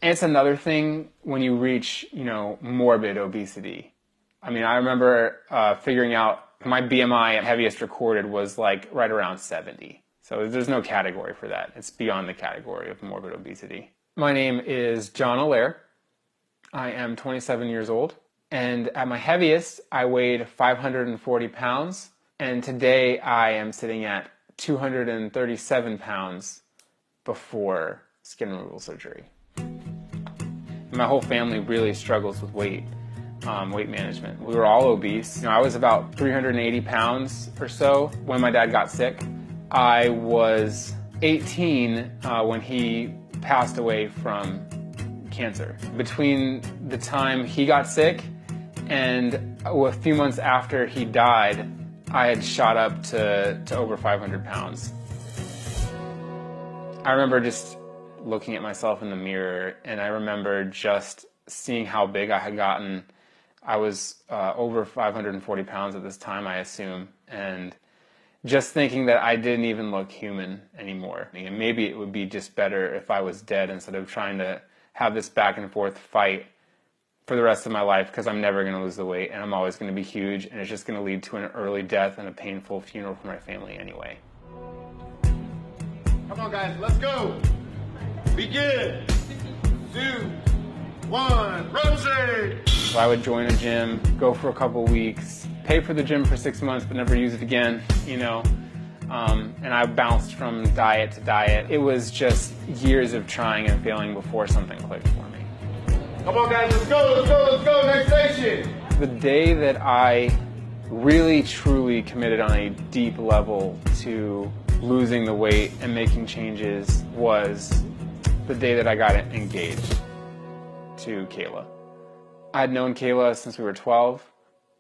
And it's another thing when you reach, morbid obesity. I mean, I remember figuring out my BMI at heaviest recorded was like right around 70. So there's no category for that. It's beyond the category of morbid obesity. My name is John Allaire. I am 27 years old. And at my heaviest, I weighed 540 pounds. And today I am sitting at 237 pounds before skin removal surgery. My whole family really struggles with weight management. We were all obese. I was about 380 pounds or so when my dad got sick. I was 18 when he passed away from cancer. Between the time he got sick and a few months after he died, I had shot up to over 500 pounds. I remember just looking at myself in the mirror, and I remember just seeing how big I had gotten. I was over 540 pounds at this time, I assume, and just thinking that I didn't even look human anymore. And maybe it would be just better if I was dead instead of trying to have this back and forth fight for the rest of my life, because I'm never going to lose the weight, and I'm always going to be huge, and it's just going to lead to an early death and a painful funeral for my family anyway. Come on, guys, let's go. Begin. 2, 1, rotate. So I would join a gym, go for a couple weeks, pay for the gym for 6 months, but never use it again, and I bounced from diet to diet. It was just years of trying and failing before something clicked for me. Come on, guys, let's go, next station. The day that I really, truly committed on a deep level to losing the weight and making changes was the day that I got engaged to Kayla. I had known Kayla since we were 12.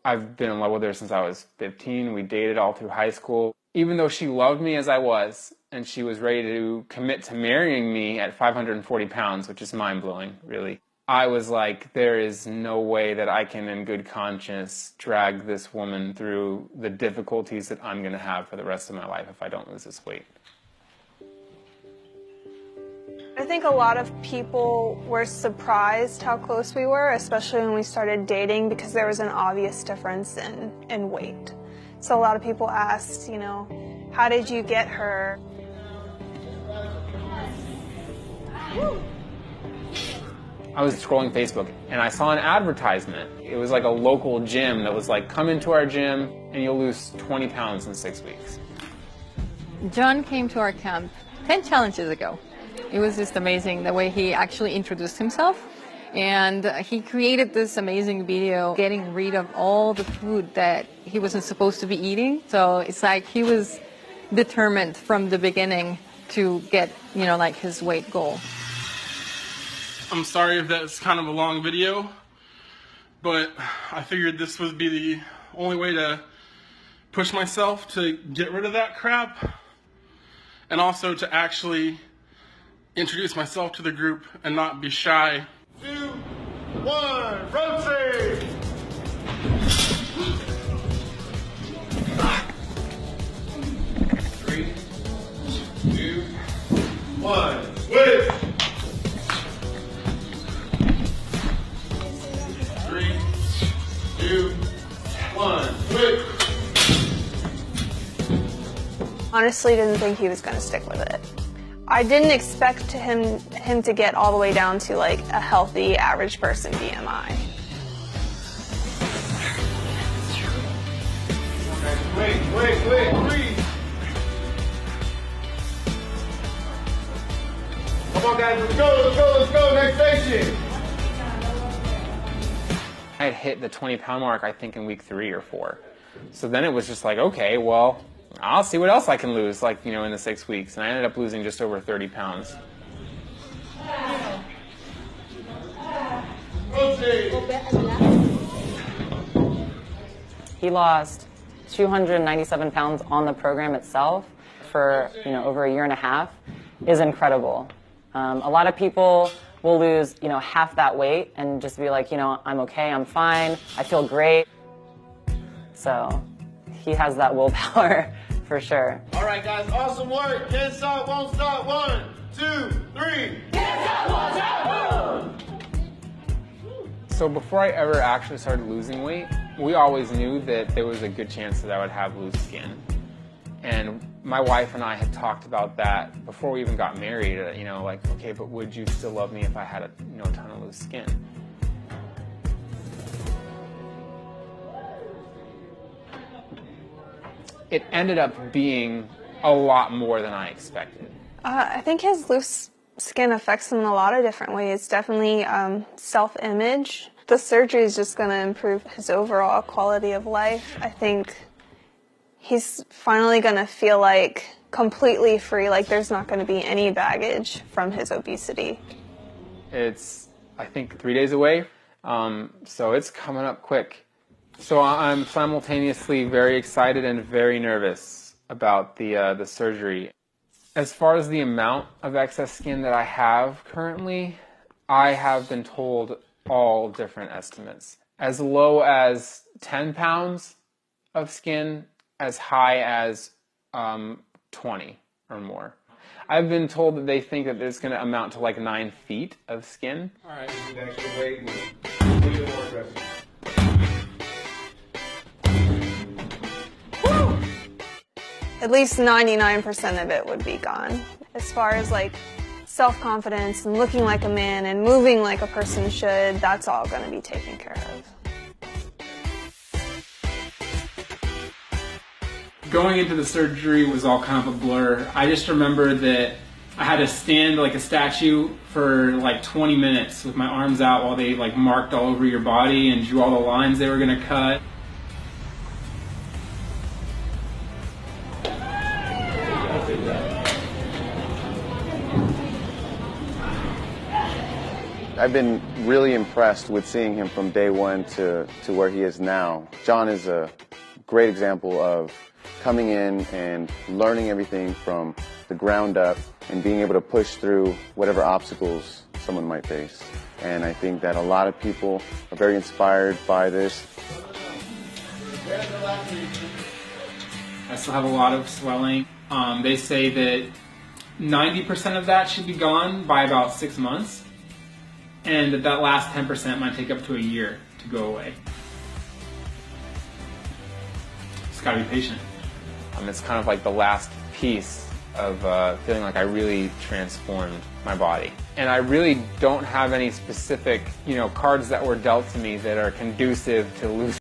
I've been in love with her since I was 15. We dated all through high school. Even though she loved me as I was, and she was ready to commit to marrying me at 540 pounds, which is mind-blowing, really, I was like, there is no way that I can, in good conscience, drag this woman through the difficulties that I'm going to have for the rest of my life if I don't lose this weight. I think a lot of people were surprised how close we were, especially when we started dating, because there was an obvious difference in weight. So a lot of people asked, how did you get her? I was scrolling Facebook and I saw an advertisement. It was like a local gym that was like, come into our gym and you'll lose 20 pounds in 6 weeks. John came to our camp 10 challenges ago. It was just amazing the way he actually introduced himself. And he created this amazing video getting rid of all the food that he wasn't supposed to be eating. So it's like he was determined from the beginning to get, his weight goal. I'm sorry if that's kind of a long video, but I figured this would be the only way to push myself to get rid of that crap, and also to actually introduce myself to the group and not be shy. 2, 1, rotate. 3, 2, 1, switch. 3, 2, 1, switch. Honestly, didn't think he was going to stick with it. I didn't expect him to get all the way down to like a healthy average person BMI. Wait, 3. Come on, guys, let's go, next station. I had hit the 20-pound mark, I think, in week 3 or 4. So then it was just like, okay, well, I'll see what else I can lose, in the 6 weeks. And I ended up losing just over 30 pounds. He lost 297 pounds on the program itself for, over a year and a half is incredible. A lot of people will lose, half that weight and just be like, I'm okay, I'm fine, I feel great. So he has that willpower for sure. All right, guys, awesome work. Can't stop, won't stop. 1, 2, 3. Can't stop, won't stop, boom! So before I ever actually started losing weight, we always knew that there was a good chance that I would have loose skin. And my wife and I had talked about that before we even got married, you know, like, okay, but would you still love me if I had a ton of loose skin? It ended up being a lot more than I expected. I think his loose skin affects him in a lot of different ways. Definitely self-image. The surgery is just going to improve his overall quality of life. I think he's finally going to feel like completely free, like there's not going to be any baggage from his obesity. It's, I think, 3 days away, so it's coming up quick. So I'm simultaneously very excited and very nervous about the surgery. As far as the amount of excess skin that I have currently, I have been told all different estimates. As low as 10 pounds of skin, as high as 20 or more. I've been told that they think that it's going to amount to like 9 feet of skin. All right, you need extra weight and a little bit more aggressive. At least 99% of it would be gone. As far as like self-confidence and looking like a man and moving like a person should, that's all going to be taken care of. Going into the surgery was all kind of a blur. I just remember that I had to stand like a statue for like 20 minutes with my arms out while they like marked all over your body and drew all the lines they were going to cut. I've been really impressed with seeing him from day one to where he is now. John is a great example of coming in and learning everything from the ground up and being able to push through whatever obstacles someone might face. And I think that a lot of people are very inspired by this. I still have a lot of swelling. They say that 90% of that should be gone by about 6 months, and that last 10% might take up to a year to go away. Just gotta be patient. It's kind of like the last piece of feeling like I really transformed my body. And I really don't have any specific, cards that were dealt to me that are conducive to losing